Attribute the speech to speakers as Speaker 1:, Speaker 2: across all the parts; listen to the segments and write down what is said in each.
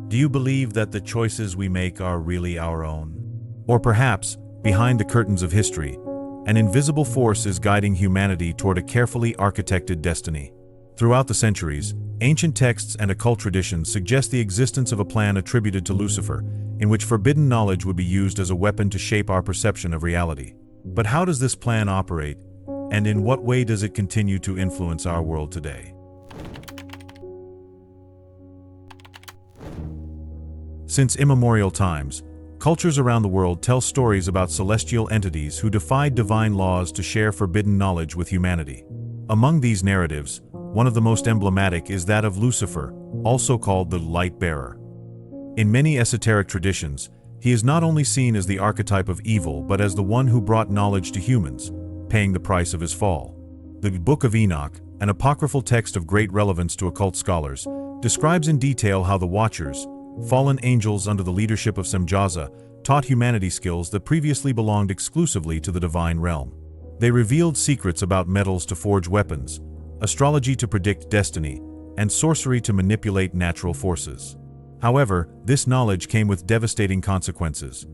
Speaker 1: Do you believe that the choices we make are really our own? Or perhaps, behind the curtains of history, an invisible force is guiding humanity toward a carefully architected destiny? Throughout the centuries, ancient texts and occult traditions suggest the existence of a plan attributed to Lucifer, in which forbidden knowledge would be used as a weapon to shape our perception of reality. But how does this plan operate, and in what way does it continue to influence our world today? Since immemorial times, cultures around the world tell stories about celestial entities who defied divine laws to share forbidden knowledge with humanity. Among these narratives, one of the most emblematic is that of Lucifer, also called the Light Bearer. In many esoteric traditions, he is not only seen as the archetype of evil but as the one who brought knowledge to humans, paying the price of his fall. The Book of Enoch, an apocryphal text of great relevance to occult scholars, describes in detail how the Watchers, fallen angels under the leadership of Semjaza, taught humanity skills that previously belonged exclusively to the divine realm. They revealed secrets about metals to forge weapons, astrology to predict destiny, and sorcery to manipulate natural forces. However, this knowledge came with devastating consequences: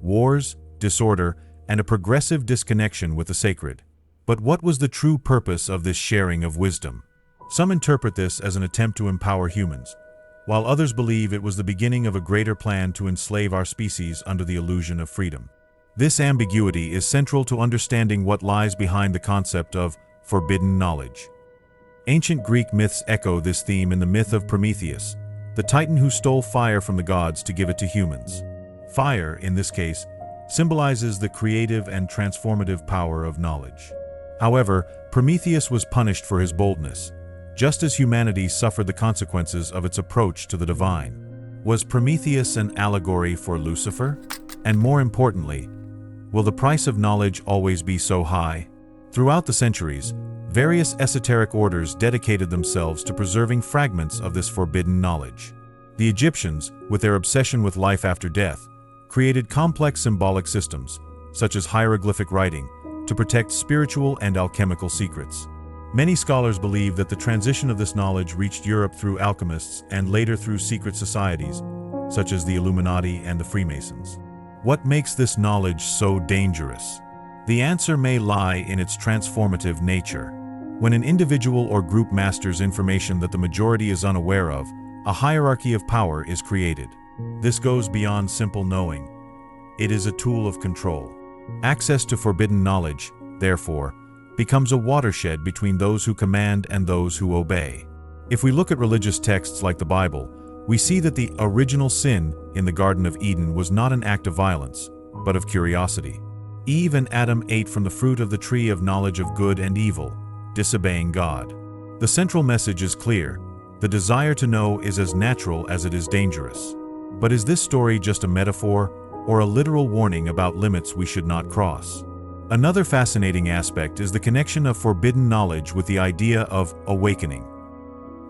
Speaker 1: wars, disorder, and a progressive disconnection with the sacred. But what was the true purpose of this sharing of wisdom? Some interpret this as an attempt to empower humans, while others believe it was the beginning of a greater plan to enslave our species under the illusion of freedom. This ambiguity is central to understanding what lies behind the concept of forbidden knowledge. Ancient Greek myths echo this theme in the myth of Prometheus, the titan who stole fire from the gods to give it to humans. Fire, in this case, symbolizes the creative and transformative power of knowledge. However, Prometheus was punished for his boldness, just as humanity suffered the consequences of its approach to the divine. Was Prometheus an allegory for Lucifer? And more importantly, will the price of knowledge always be so high? Throughout the centuries, various esoteric orders dedicated themselves to preserving fragments of this forbidden knowledge. The Egyptians, with their obsession with life after death, created complex symbolic systems, such as hieroglyphic writing, to protect spiritual and alchemical secrets. Many scholars believe that the transition of this knowledge reached Europe through alchemists and later through secret societies, such as the Illuminati and the Freemasons. What makes this knowledge so dangerous? The answer may lie in its transformative nature. When an individual or group masters information that the majority is unaware of, a hierarchy of power is created. This goes beyond simple knowing. It is a tool of control. Access to forbidden knowledge, therefore, becomes a watershed between those who command and those who obey. If we look at religious texts like the Bible, we see that the original sin in the Garden of Eden was not an act of violence, but of curiosity. Eve and Adam ate from the fruit of the tree of knowledge of good and evil, disobeying God. The central message is clear: the desire to know is as natural as it is dangerous. But is this story just a metaphor, or a literal warning about limits we should not cross? Another fascinating aspect is the connection of forbidden knowledge with the idea of awakening.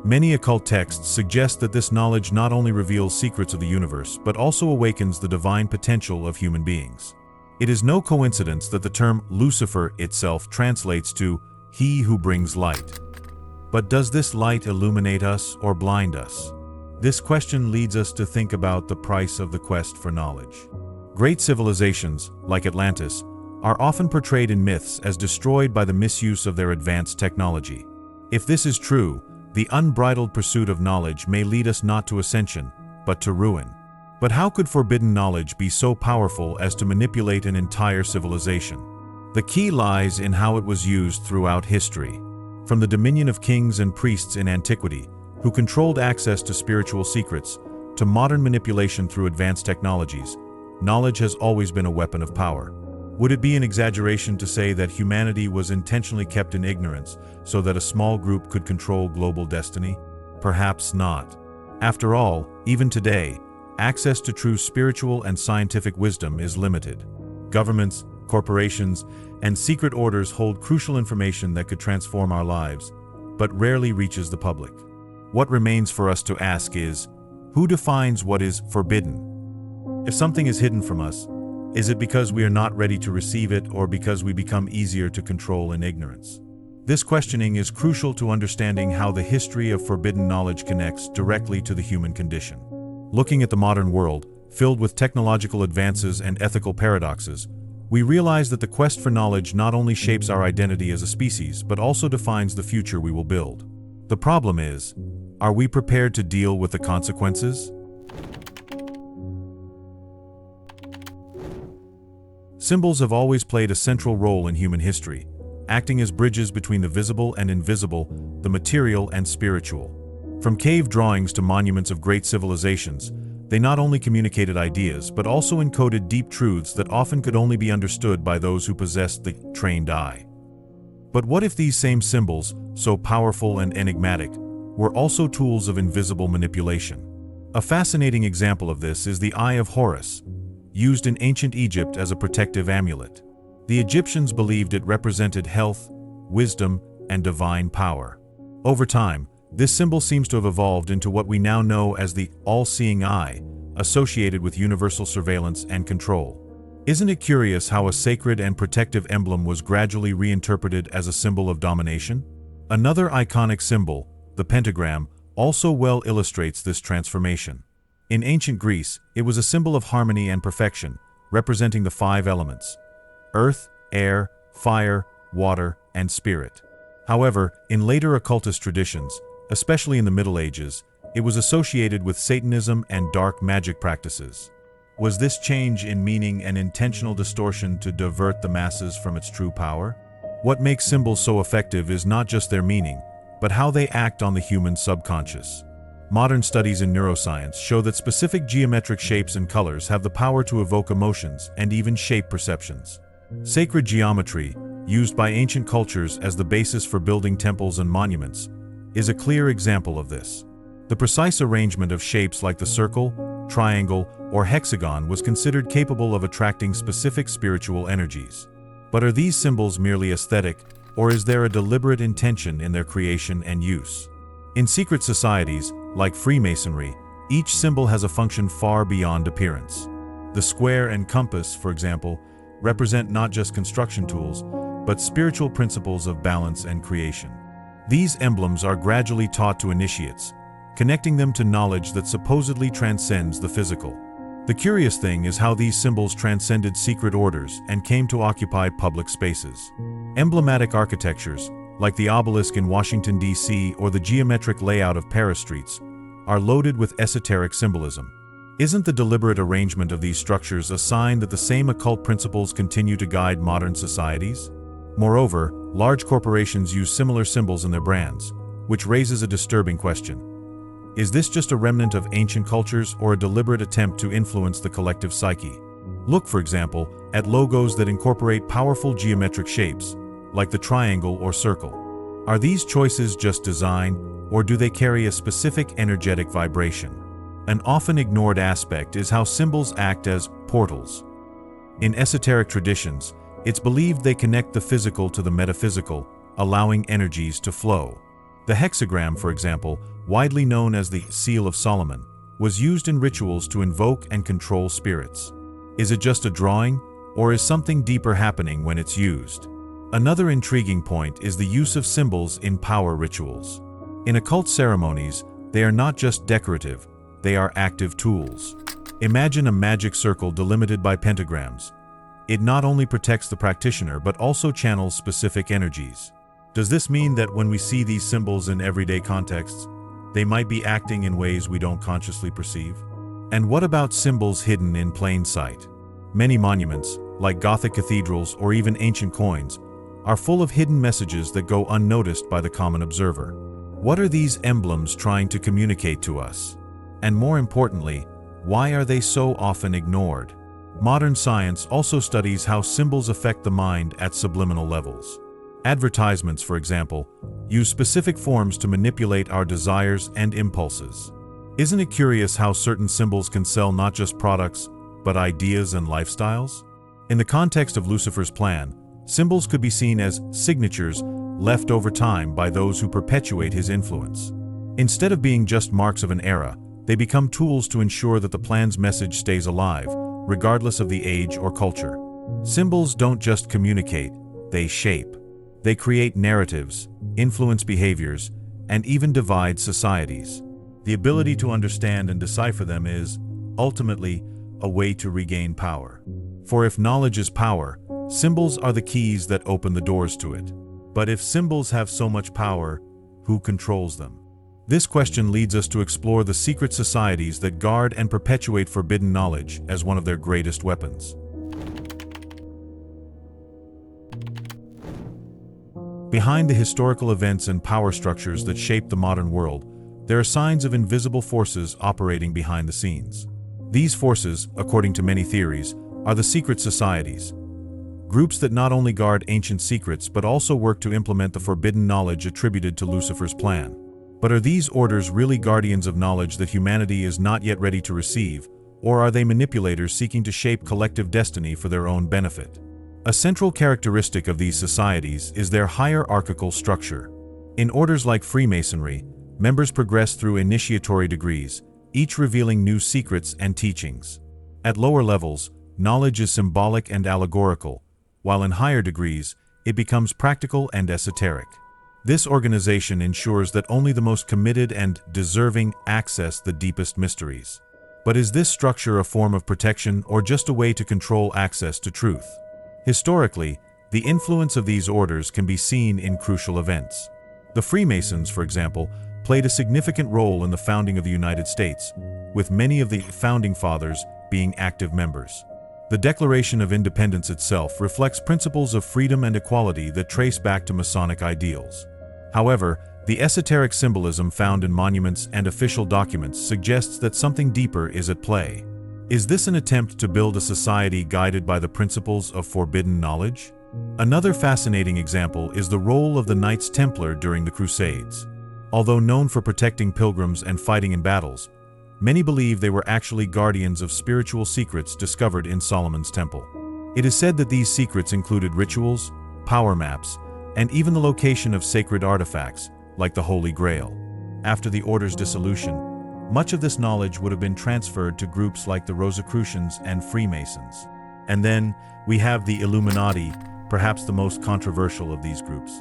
Speaker 1: Many occult texts suggest that this knowledge not only reveals secrets of the universe, but also awakens the divine potential of human beings. It is no coincidence that the term Lucifer itself translates to "he who brings light." But does this light illuminate us or blind us? This question leads us to think about the price of the quest for knowledge. Great civilizations, like Atlantis, are often portrayed in myths as destroyed by the misuse of their advanced technology. If this is true, the unbridled pursuit of knowledge may lead us not to ascension, but to ruin. But how could forbidden knowledge be so powerful as to manipulate an entire civilization? The key lies in how it was used throughout history. From the dominion of kings and priests in antiquity, who controlled access to spiritual secrets, to modern manipulation through advanced technologies, knowledge has always been a weapon of power. Would it be an exaggeration to say that humanity was intentionally kept in ignorance so that a small group could control global destiny? Perhaps not. After all, even today, access to true spiritual and scientific wisdom is limited. Governments, corporations, and secret orders hold crucial information that could transform our lives, but rarely reaches the public. What remains for us to ask is, who defines what is forbidden? If something is hidden from us, is it because we are not ready to receive it, or because we become easier to control in ignorance? This questioning is crucial to understanding how the history of forbidden knowledge connects directly to the human condition. Looking at the modern world, filled with technological advances and ethical paradoxes, we realize that the quest for knowledge not only shapes our identity as a species, but also defines the future we will build. The problem is, are we prepared to deal with the consequences? Symbols have always played a central role in human history, acting as bridges between the visible and invisible, the material and spiritual. From cave drawings to monuments of great civilizations, they not only communicated ideas, but also encoded deep truths that often could only be understood by those who possessed the trained eye. But what if these same symbols, so powerful and enigmatic, were also tools of invisible manipulation? A fascinating example of this is the Eye of Horus, used in ancient Egypt as a protective amulet. The Egyptians believed it represented health, wisdom, and divine power. Over time, this symbol seems to have evolved into what we now know as the all-seeing eye, associated with universal surveillance and control. Isn't it curious how a sacred and protective emblem was gradually reinterpreted as a symbol of domination? Another iconic symbol, the pentagram, also well illustrates this transformation. In ancient Greece, it was a symbol of harmony and perfection, representing the 5 elements: earth, air, fire, water, and spirit. However, in later occultist traditions, especially in the Middle Ages, it was associated with Satanism and dark magic practices. Was this change in meaning an intentional distortion to divert the masses from its true power? What makes symbols so effective is not just their meaning, but how they act on the human subconscious. Modern studies in neuroscience show that specific geometric shapes and colors have the power to evoke emotions and even shape perceptions. Sacred geometry, used by ancient cultures as the basis for building temples and monuments, is a clear example of this. The precise arrangement of shapes like the circle, triangle, or hexagon was considered capable of attracting specific spiritual energies. But are these symbols merely aesthetic, or is there a deliberate intention in their creation and use? In secret societies, like Freemasonry, each symbol has a function far beyond appearance. The square and compass, for example, represent not just construction tools, but spiritual principles of balance and creation. These emblems are gradually taught to initiates, connecting them to knowledge that supposedly transcends the physical. The curious thing is how these symbols transcended secret orders and came to occupy public spaces. Emblematic architectures, like the obelisk in Washington, D.C. or the geometric layout of Paris streets, are loaded with esoteric symbolism. Isn't the deliberate arrangement of these structures a sign that the same occult principles continue to guide modern societies? Moreover, large corporations use similar symbols in their brands, which raises a disturbing question. Is this just a remnant of ancient cultures or a deliberate attempt to influence the collective psyche? Look, for example, at logos that incorporate powerful geometric shapes, like the triangle or circle. Are these choices just design, or do they carry a specific energetic vibration? An often ignored aspect is how symbols act as portals. In esoteric traditions, it's believed they connect the physical to the metaphysical, allowing energies to flow. The hexagram, for example, widely known as the Seal of Solomon, was used in rituals to invoke and control spirits. Is it just a drawing, or is something deeper happening when it's used? Another intriguing point is the use of symbols in power rituals. In occult ceremonies, they are not just decorative, they are active tools. Imagine a magic circle delimited by pentagrams. It not only protects the practitioner but also channels specific energies. Does this mean that when we see these symbols in everyday contexts, they might be acting in ways we don't consciously perceive? And what about symbols hidden in plain sight? Many monuments, like Gothic cathedrals or even ancient coins, are full of hidden messages that go unnoticed by the common observer. What are these emblems trying to communicate to us? And more importantly, why are they so often ignored? Modern science also studies how symbols affect the mind at subliminal levels. Advertisements, for example, use specific forms to manipulate our desires and impulses. Isn't it curious how certain symbols can sell not just products, but ideas and lifestyles? In the context of Lucifer's plan, symbols could be seen as signatures left over time by those who perpetuate his influence. Instead of being just marks of an era, they become tools to ensure that the plan's message stays alive, regardless of the age or culture. Symbols don't just communicate, they shape. They create narratives, influence behaviors, and even divide societies. The ability to understand and decipher them is, ultimately, a way to regain power. For if knowledge is power, symbols are the keys that open the doors to it. But if symbols have so much power, who controls them? This question leads us to explore the secret societies that guard and perpetuate forbidden knowledge as one of their greatest weapons. Behind the historical events and power structures that shape the modern world, there are signs of invisible forces operating behind the scenes. These forces, according to many theories, are the secret societies, groups that not only guard ancient secrets but also work to implement the forbidden knowledge attributed to Lucifer's plan. But are these orders really guardians of knowledge that humanity is not yet ready to receive, or are they manipulators seeking to shape collective destiny for their own benefit? A central characteristic of these societies is their hierarchical structure. In orders like Freemasonry, members progress through initiatory degrees, each revealing new secrets and teachings. At lower levels, knowledge is symbolic and allegorical, while in higher degrees, it becomes practical and esoteric. This organization ensures that only the most committed and deserving access the deepest mysteries. But is this structure a form of protection or just a way to control access to truth? Historically, the influence of these orders can be seen in crucial events. The Freemasons, for example, played a significant role in the founding of the United States, with many of the founding fathers being active members. The Declaration of Independence itself reflects principles of freedom and equality that trace back to Masonic ideals. However, the esoteric symbolism found in monuments and official documents suggests that something deeper is at play. Is this an attempt to build a society guided by the principles of forbidden knowledge? Another fascinating example is the role of the Knights Templar during the Crusades. Although known for protecting pilgrims and fighting in battles, many believe they were actually guardians of spiritual secrets discovered in Solomon's temple. It is said that these secrets included rituals, power maps, and even the location of sacred artifacts, like the Holy Grail. After the order's dissolution, much of this knowledge would have been transferred to groups like the Rosicrucians and Freemasons. And then we have the Illuminati, perhaps the most controversial of these groups.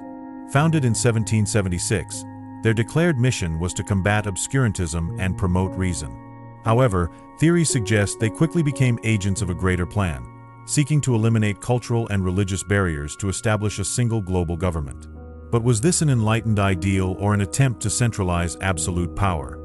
Speaker 1: Founded in 1776, their declared mission was to combat obscurantism and promote reason. However, theories suggest they quickly became agents of a greater plan, seeking to eliminate cultural and religious barriers to establish a single global government. But was this an enlightened ideal or an attempt to centralize absolute power?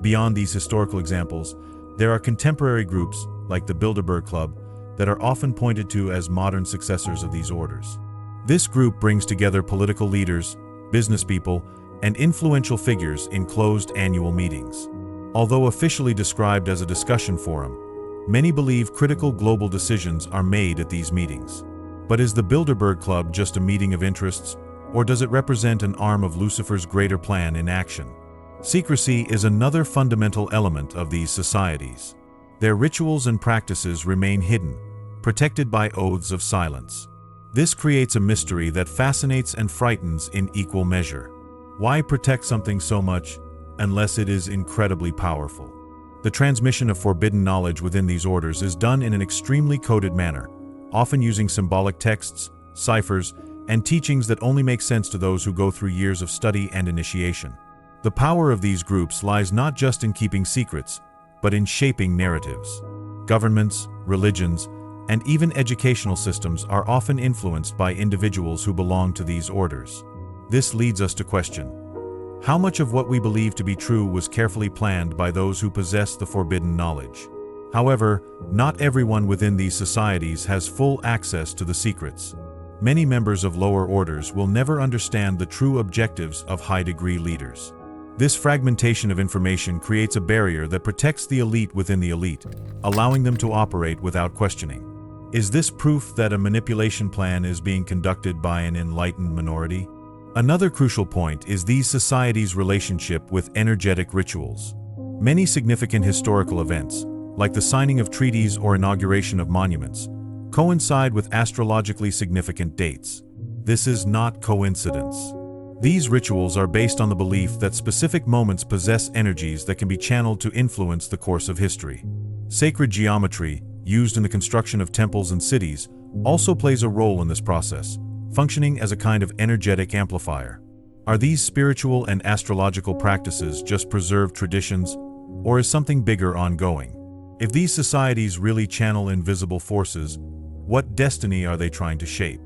Speaker 1: Beyond these historical examples, there are contemporary groups, like the Bilderberg Club, that are often pointed to as modern successors of these orders. This group brings together political leaders, business people, and influential figures in closed annual meetings. Although officially described as a discussion forum, many believe critical global decisions are made at these meetings. But is the Bilderberg Club just a meeting of interests, or does it represent an arm of Lucifer's greater plan in action? Secrecy is another fundamental element of these societies. Their rituals and practices remain hidden, protected by oaths of silence. This creates a mystery that fascinates and frightens in equal measure. Why protect something so much unless it is incredibly powerful? The transmission of forbidden knowledge within these orders is done in an extremely coded manner, often using symbolic texts, ciphers, and teachings that only make sense to those who go through years of study and initiation. The power of these groups lies not just in keeping secrets, but in shaping narratives. Governments, religions, and even educational systems are often influenced by individuals who belong to these orders. This leads us to question: how much of what we believe to be true was carefully planned by those who possess the forbidden knowledge? However, not everyone within these societies has full access to the secrets. Many members of lower orders will never understand the true objectives of high-degree leaders. This fragmentation of information creates a barrier that protects the elite within the elite, allowing them to operate without questioning. Is this proof that a manipulation plan is being conducted by an enlightened minority? Another crucial point is these societies' relationship with energetic rituals. Many significant historical events, like the signing of treaties or inauguration of monuments, coincide with astrologically significant dates. This is not coincidence. These rituals are based on the belief that specific moments possess energies that can be channeled to influence the course of history. Sacred geometry, used in the construction of temples and cities, also plays a role in this process, functioning as a kind of energetic amplifier. Are these spiritual and astrological practices just preserved traditions, or is something bigger ongoing? If these societies really channel invisible forces, what destiny are they trying to shape?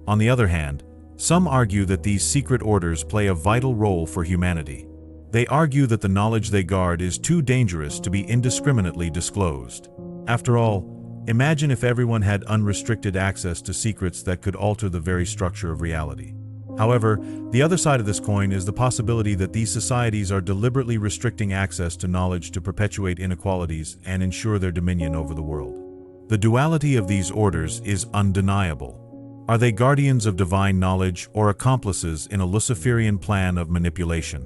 Speaker 1: On the other hand, some argue that these secret orders play a vital role for humanity. They argue that the knowledge they guard is too dangerous to be indiscriminately disclosed. After all, imagine if everyone had unrestricted access to secrets that could alter the very structure of reality. However, the other side of this coin is the possibility that these societies are deliberately restricting access to knowledge to perpetuate inequalities and ensure their dominion over the world. The duality of these orders is undeniable. Are they guardians of divine knowledge or accomplices in a Luciferian plan of manipulation?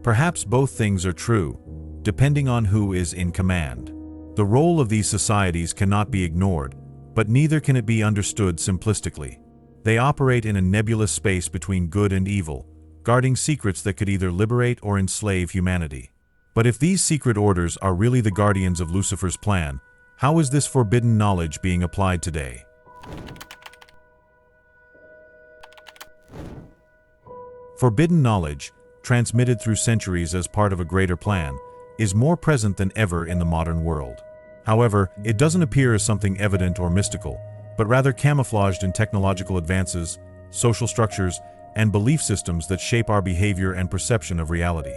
Speaker 1: Perhaps both things are true, depending on who is in command. The role of these societies cannot be ignored, but neither can it be understood simplistically. They operate in a nebulous space between good and evil, guarding secrets that could either liberate or enslave humanity. But if these secret orders are really the guardians of Lucifer's plan, how is this forbidden knowledge being applied today? Forbidden knowledge, transmitted through centuries as part of a greater plan, is more present than ever in the modern world. However, it doesn't appear as something evident or mystical, but rather camouflaged in technological advances, social structures, and belief systems that shape our behavior and perception of reality.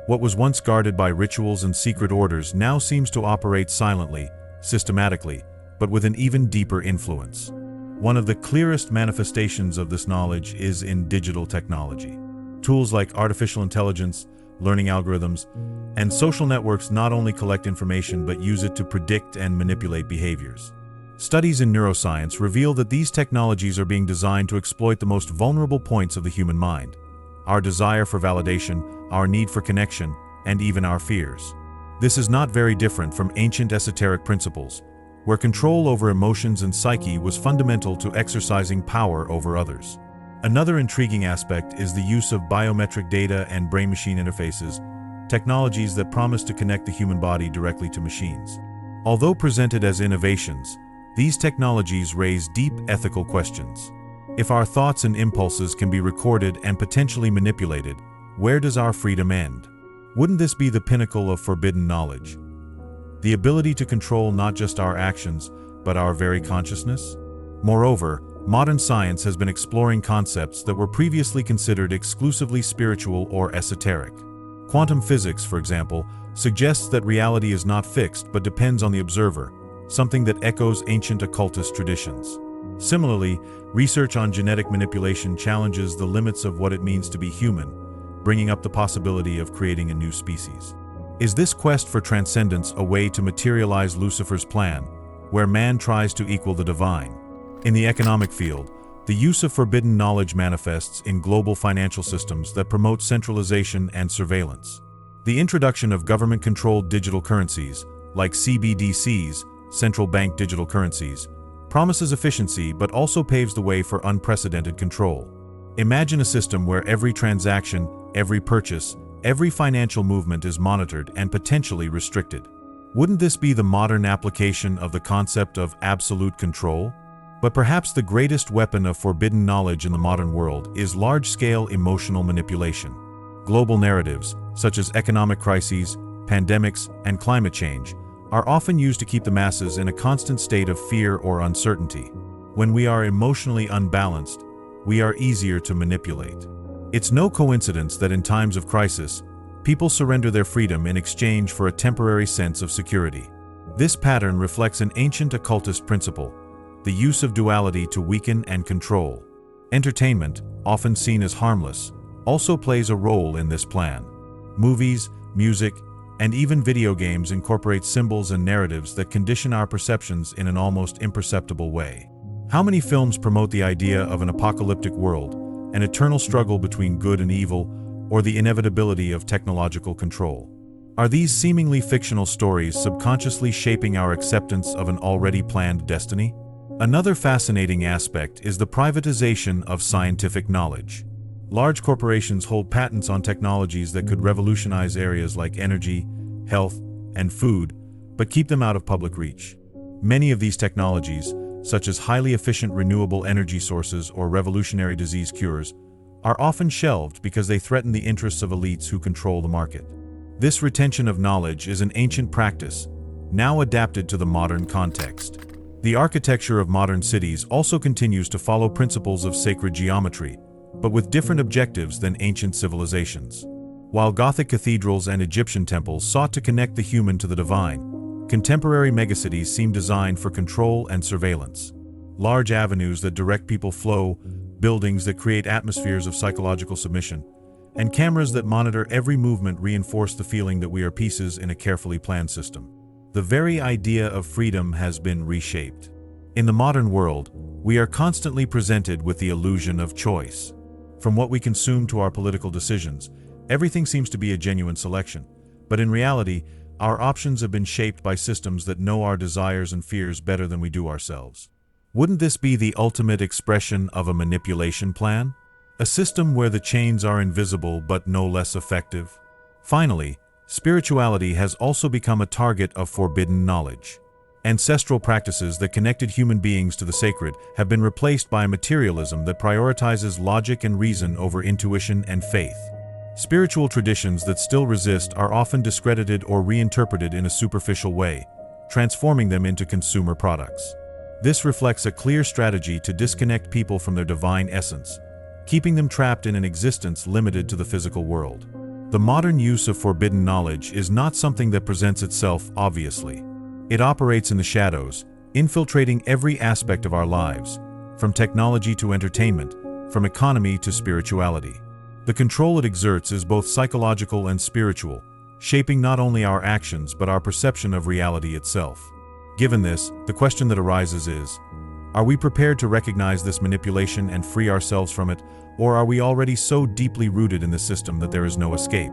Speaker 1: What was once guarded by rituals and secret orders now seems to operate silently, systematically, but with an even deeper influence. One of the clearest manifestations of this knowledge is in digital technology. Tools like artificial intelligence, learning algorithms, and social networks not only collect information but use it to predict and manipulate behaviors. Studies in neuroscience reveal that these technologies are being designed to exploit the most vulnerable points of the human mind: our desire for validation, our need for connection, and even our fears. This is not very different from ancient esoteric principles, where control over emotions and psyche was fundamental to exercising power over others. Another intriguing aspect is the use of biometric data and brain-machine interfaces, technologies that promise to connect the human body directly to machines. Although presented as innovations, these technologies raise deep ethical questions. If our thoughts and impulses can be recorded and potentially manipulated, where does our freedom end? Wouldn't this be the pinnacle of forbidden knowledge? The ability to control not just our actions, but our very consciousness? Moreover, modern science has been exploring concepts that were previously considered exclusively spiritual or esoteric. Quantum physics, for example, suggests that reality is not fixed but depends on the observer, something that echoes ancient occultist traditions. Similarly, research on genetic manipulation challenges the limits of what it means to be human, bringing up the possibility of creating a new species. Is this quest for transcendence a way to materialize Lucifer's plan, where man tries to equal the divine? In the economic field, the use of forbidden knowledge manifests in global financial systems that promote centralization and surveillance. The introduction of government-controlled digital currencies, like CBDCs, central bank digital currencies, promises efficiency but also paves the way for unprecedented control. Imagine a system where every transaction, every purchase, every financial movement is monitored and potentially restricted. Wouldn't this be the modern application of the concept of absolute control? But perhaps the greatest weapon of forbidden knowledge in the modern world is large-scale emotional manipulation. Global narratives, such as economic crises, pandemics, and climate change, are often used to keep the masses in a constant state of fear or uncertainty. When we are emotionally unbalanced, we are easier to manipulate. It's no coincidence that in times of crisis, people surrender their freedom in exchange for a temporary sense of security. This pattern reflects an ancient occultist principle: the use of duality to weaken and control. Entertainment, often seen as harmless, also plays a role in this plan. Movies, music, and even video games incorporate symbols and narratives that condition our perceptions in an almost imperceptible way. How many films promote the idea of an apocalyptic world, an eternal struggle between good and evil, or the inevitability of technological control? Are these seemingly fictional stories subconsciously shaping our acceptance of an already planned destiny? Another fascinating aspect is the privatization of scientific knowledge. Large corporations hold patents on technologies that could revolutionize areas like energy, health, and food, but keep them out of public reach. Many of these technologies, such as highly efficient renewable energy sources or revolutionary disease cures, are often shelved because they threaten the interests of elites who control the market. This retention of knowledge is an ancient practice, now adapted to the modern context. The architecture of modern cities also continues to follow principles of sacred geometry, but with different objectives than ancient civilizations. While Gothic cathedrals and Egyptian temples sought to connect the human to the divine, contemporary megacities seem designed for control and surveillance. Large avenues that direct people flow, buildings that create atmospheres of psychological submission, and cameras that monitor every movement reinforce the feeling that we are pieces in a carefully planned system. The very idea of freedom has been reshaped. In the modern world, we are constantly presented with the illusion of choice. From what we consume to our political decisions, everything seems to be a genuine selection. But in reality, our options have been shaped by systems that know our desires and fears better than we do ourselves. Wouldn't this be the ultimate expression of a manipulation plan? A system where the chains are invisible but no less effective? Finally, spirituality has also become a target of forbidden knowledge. Ancestral practices that connected human beings to the sacred have been replaced by a materialism that prioritizes logic and reason over intuition and faith. Spiritual traditions that still resist are often discredited or reinterpreted in a superficial way, transforming them into consumer products. This reflects a clear strategy to disconnect people from their divine essence, keeping them trapped in an existence limited to the physical world. The modern use of forbidden knowledge is not something that presents itself obviously. It operates in the shadows, infiltrating every aspect of our lives, from technology to entertainment, from economy to spirituality. The control it exerts is both psychological and spiritual, shaping not only our actions but our perception of reality itself. Given this, the question that arises is, are we prepared to recognize this manipulation and free ourselves from it, or are we already so deeply rooted in the system that there is no escape?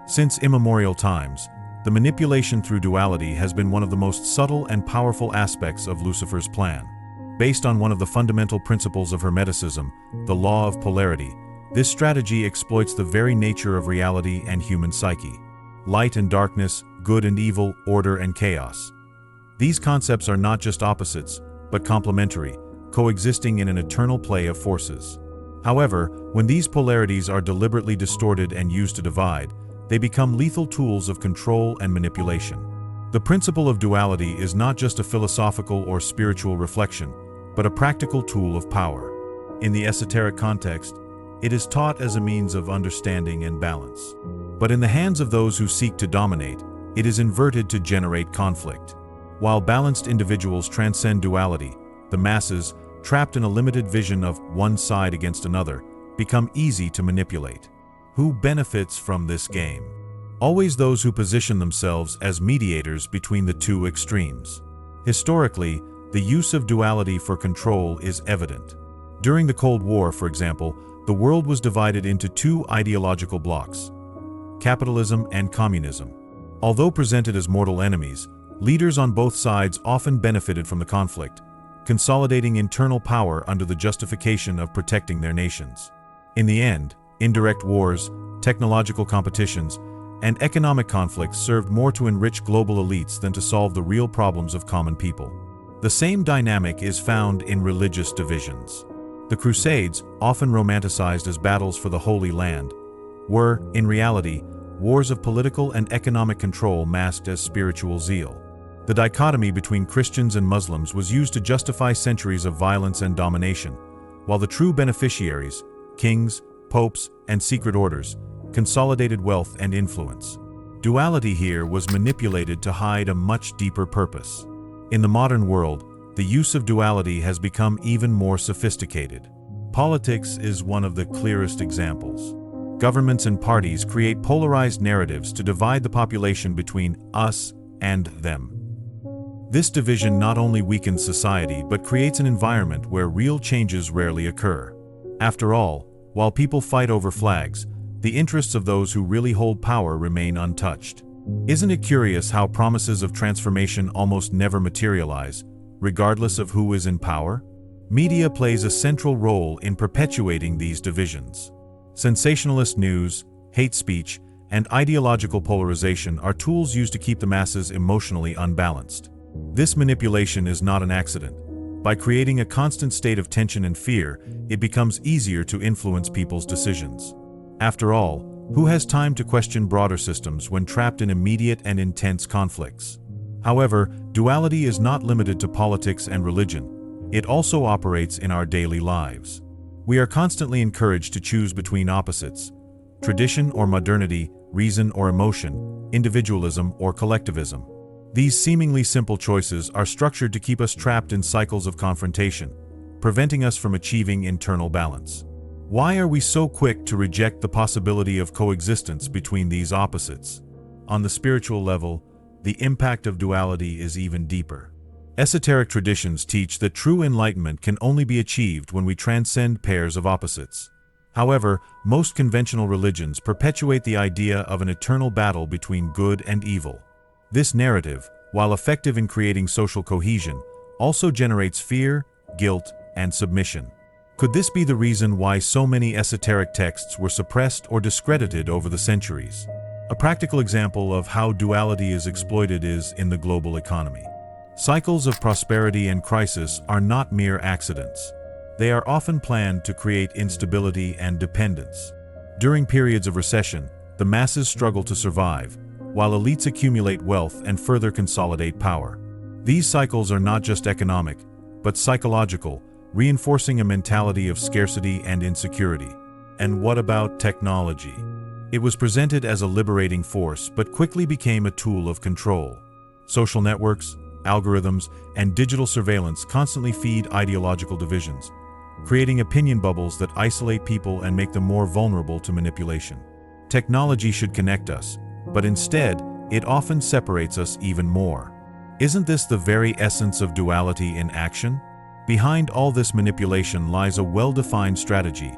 Speaker 1: Since immemorial times, the manipulation through duality has been one of the most subtle and powerful aspects of Lucifer's plan. Based on one of the fundamental principles of Hermeticism, the law of polarity, this strategy exploits the very nature of reality and human psyche. Light and darkness, good and evil, order and chaos. These concepts are not just opposites, but complementary, coexisting in an eternal play of forces. However, when these polarities are deliberately distorted and used to divide, they become lethal tools of control and manipulation. The principle of duality is not just a philosophical or spiritual reflection, but a practical tool of power. In the esoteric context, it is taught as a means of understanding and balance. But in the hands of those who seek to dominate, it is inverted to generate conflict. While balanced individuals transcend duality, the masses, trapped in a limited vision of one side against another, become easy to manipulate. Who benefits from this game? Always those who position themselves as mediators between the two extremes. Historically, the use of duality for control is evident. During the Cold War, for example, the world was divided into two ideological blocks: capitalism and communism. Although presented as mortal enemies, leaders on both sides often benefited from the conflict, consolidating internal power under the justification of protecting their nations. In the end, indirect wars, technological competitions, and economic conflicts served more to enrich global elites than to solve the real problems of common people. The same dynamic is found in religious divisions. The Crusades, often romanticized as battles for the Holy Land, were, in reality, wars of political and economic control masked as spiritual zeal. The dichotomy between Christians and Muslims was used to justify centuries of violence and domination, while the true beneficiaries, kings, popes, and secret orders, consolidated wealth and influence. Duality here was manipulated to hide a much deeper purpose. In the modern world, the use of duality has become even more sophisticated. Politics is one of the clearest examples. Governments and parties create polarized narratives to divide the population between us and them. This division not only weakens society but creates an environment where real changes rarely occur. After all, while people fight over flags, the interests of those who really hold power remain untouched. Isn't it curious how promises of transformation almost never materialize, regardless of who is in power? Media plays a central role in perpetuating these divisions. Sensationalist news, hate speech, and ideological polarization are tools used to keep the masses emotionally unbalanced. This manipulation is not an accident. By creating a constant state of tension and fear, it becomes easier to influence people's decisions. After all, who has time to question broader systems when trapped in immediate and intense conflicts? However, duality is not limited to politics and religion. It also operates in our daily lives. We are constantly encouraged to choose between opposites: tradition or modernity, reason or emotion, individualism or collectivism. These seemingly simple choices are structured to keep us trapped in cycles of confrontation, preventing us from achieving internal balance. Why are we so quick to reject the possibility of coexistence between these opposites? On the spiritual level, the impact of duality is even deeper. Esoteric traditions teach that true enlightenment can only be achieved when we transcend pairs of opposites. However, most conventional religions perpetuate the idea of an eternal battle between good and evil. This narrative, while effective in creating social cohesion, also generates fear, guilt, and submission. Could this be the reason why so many esoteric texts were suppressed or discredited over the centuries? A practical example of how duality is exploited is in the global economy. Cycles of prosperity and crisis are not mere accidents. They are often planned to create instability and dependence. During periods of recession, the masses struggle to survive, while elites accumulate wealth and further consolidate power. These cycles are not just economic, but psychological, reinforcing a mentality of scarcity and insecurity. And what about technology? It was presented as a liberating force, but quickly became a tool of control. Social networks, algorithms, and digital surveillance constantly feed ideological divisions, creating opinion bubbles that isolate people and make them more vulnerable to manipulation. Technology should connect us, but instead, it often separates us even more. Isn't this the very essence of duality in action? Behind all this manipulation lies a well-defined strategy: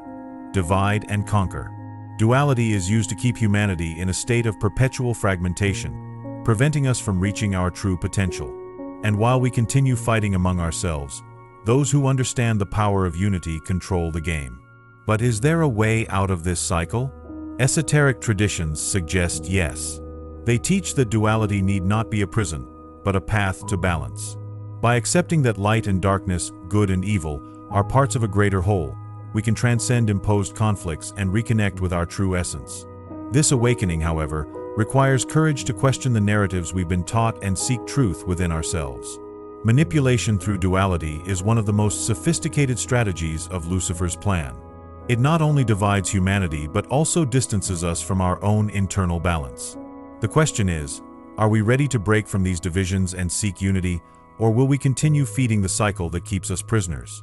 Speaker 1: divide and conquer. Duality is used to keep humanity in a state of perpetual fragmentation, preventing us from reaching our true potential. And while we continue fighting among ourselves, those who understand the power of unity control the game. But is there a way out of this cycle? Esoteric traditions suggest yes. They teach that duality need not be a prison, but a path to balance. By accepting that light and darkness, good and evil, are parts of a greater whole, we can transcend imposed conflicts and reconnect with our true essence. This awakening, however, requires courage to question the narratives we've been taught and seek truth within ourselves. Manipulation through duality is one of the most sophisticated strategies of Lucifer's plan. It not only divides humanity but also distances us from our own internal balance. The question is, are we ready to break from these divisions and seek unity, or will we continue feeding the cycle that keeps us prisoners?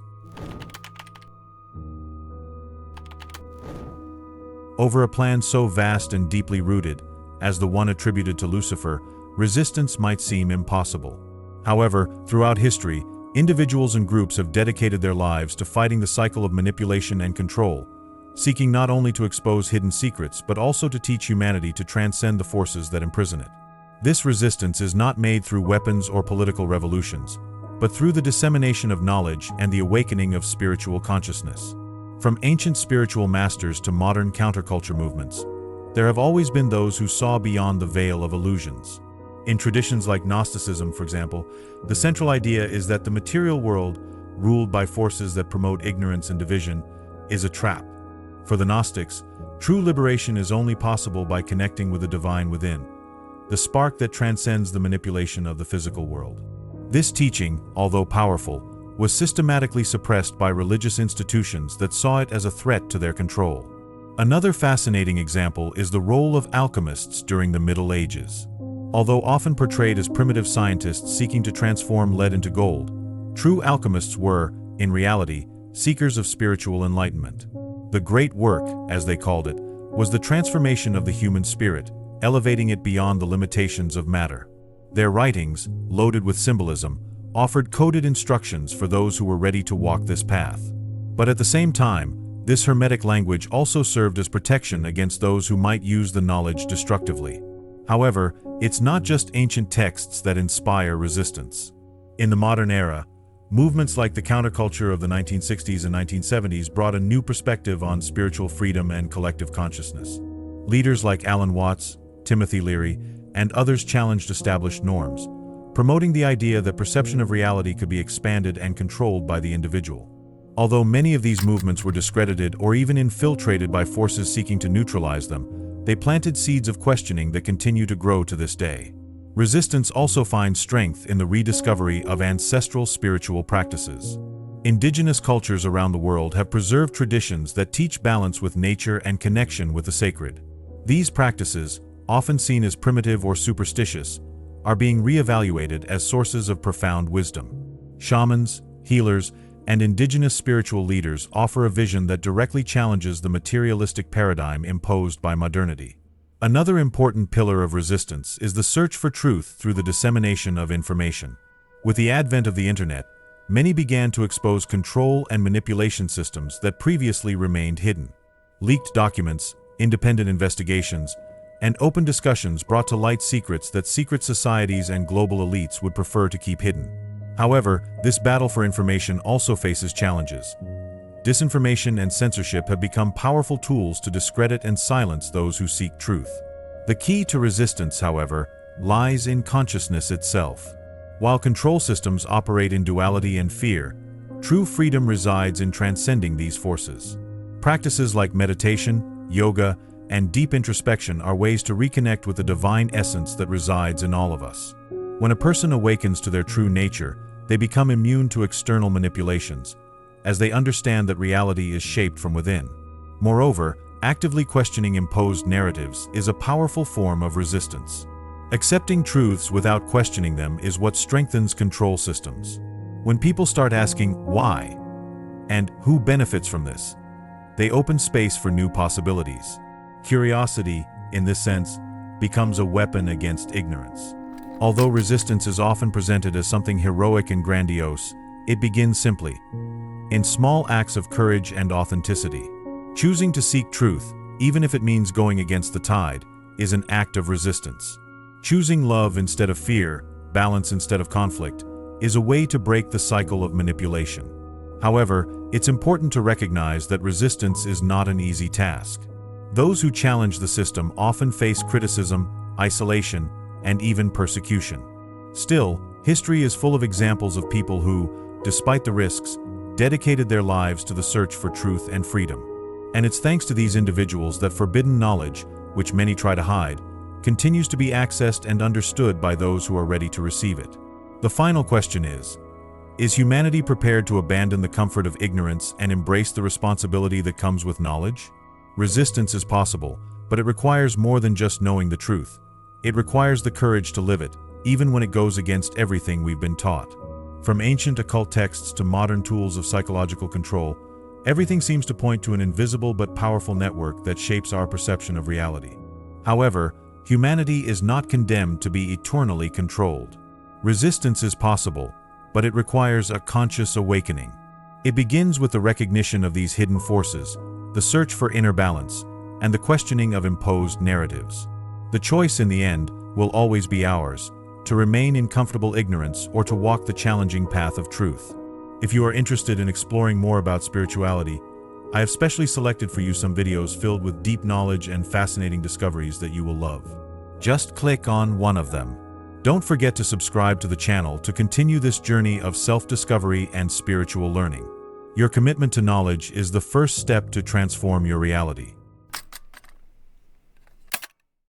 Speaker 1: Over a plan so vast and deeply rooted, as the one attributed to Lucifer, resistance might seem impossible. However, throughout history, individuals and groups have dedicated their lives to fighting the cycle of manipulation and control, seeking not only to expose hidden secrets but also to teach humanity to transcend the forces that imprison it. This resistance is not made through weapons or political revolutions, but through the dissemination of knowledge and the awakening of spiritual consciousness. From ancient spiritual masters to modern counterculture movements, there have always been those who saw beyond the veil of illusions. In traditions like Gnosticism, for example, the central idea is that the material world, ruled by forces that promote ignorance and division, is a trap. For the Gnostics, true liberation is only possible by connecting with the divine within, the spark that transcends the manipulation of the physical world. This teaching, although powerful, was systematically suppressed by religious institutions that saw it as a threat to their control. Another fascinating example is the role of alchemists during the Middle Ages. Although often portrayed as primitive scientists seeking to transform lead into gold, true alchemists were, in reality, seekers of spiritual enlightenment. The great work, as they called it, was the transformation of the human spirit, elevating it beyond the limitations of matter. Their writings, loaded with symbolism, offered coded instructions for those who were ready to walk this path. But at the same time, this hermetic language also served as protection against those who might use the knowledge destructively. However, it's not just ancient texts that inspire resistance. In the modern era, movements like the counterculture of the 1960s and 1970s brought a new perspective on spiritual freedom and collective consciousness. Leaders like Alan Watts, Timothy Leary, and others challenged established norms, promoting the idea that perception of reality could be expanded and controlled by the individual. Although many of these movements were discredited or even infiltrated by forces seeking to neutralize them, they planted seeds of questioning that continue to grow to this day. Resistance also finds strength in the rediscovery of ancestral spiritual practices. Indigenous cultures around the world have preserved traditions that teach balance with nature and connection with the sacred. These practices, often seen as primitive or superstitious, are being re-evaluated as sources of profound wisdom. Shamans, healers, and indigenous spiritual leaders offer a vision that directly challenges the materialistic paradigm imposed by modernity. Another important pillar of resistance is the search for truth through the dissemination of information. With the advent of the internet, many began to expose control and manipulation systems that previously remained hidden. Leaked documents, independent investigations, and open discussions brought to light secrets that secret societies and global elites would prefer to keep hidden. However, this battle for information also faces challenges. Disinformation and censorship have become powerful tools to discredit and silence those who seek truth. The key to resistance, however, lies in consciousness itself. While control systems operate in duality and fear, true freedom resides in transcending these forces. Practices like meditation, yoga, and deep introspection are ways to reconnect with the divine essence that resides in all of us. When a person awakens to their true nature, they become immune to external manipulations, as they understand that reality is shaped from within. Moreover, actively questioning imposed narratives is a powerful form of resistance. Accepting truths without questioning them is what strengthens control systems. When people start asking why and who benefits from this, they open space for new possibilities. Curiosity, in this sense, becomes a weapon against ignorance. Although resistance is often presented as something heroic and grandiose, it begins simply, in small acts of courage and authenticity. Choosing to seek truth, even if it means going against the tide, is an act of resistance. Choosing love instead of fear, balance instead of conflict, is a way to break the cycle of manipulation. However, it's important to recognize that resistance is not an easy task. Those who challenge the system often face criticism, isolation, and even persecution. Still, history is full of examples of people who, despite the risks, dedicated their lives to the search for truth and freedom. And it's thanks to these individuals that forbidden knowledge, which many try to hide, continues to be accessed and understood by those who are ready to receive it. The final question is humanity prepared to abandon the comfort of ignorance and embrace the responsibility that comes with knowledge? Resistance is possible, but it requires more than just knowing the truth. It requires the courage to live it, even when it goes against everything we've been taught. From ancient occult texts to modern tools of psychological control, everything seems to point to an invisible but powerful network that shapes our perception of reality. However, humanity is not condemned to be eternally controlled. Resistance is possible, but it requires a conscious awakening. It begins with the recognition of these hidden forces, the search for inner balance, and the questioning of imposed narratives. The choice in the end will always be ours, to remain in comfortable ignorance or to walk the challenging path of truth. If you are interested in exploring more about spirituality, I have specially selected for you some videos filled with deep knowledge and fascinating discoveries that you will love. Just click on one of them. Don't forget to subscribe to the channel to continue this journey of self-discovery and spiritual learning. Your commitment to knowledge is the first step to transform your reality.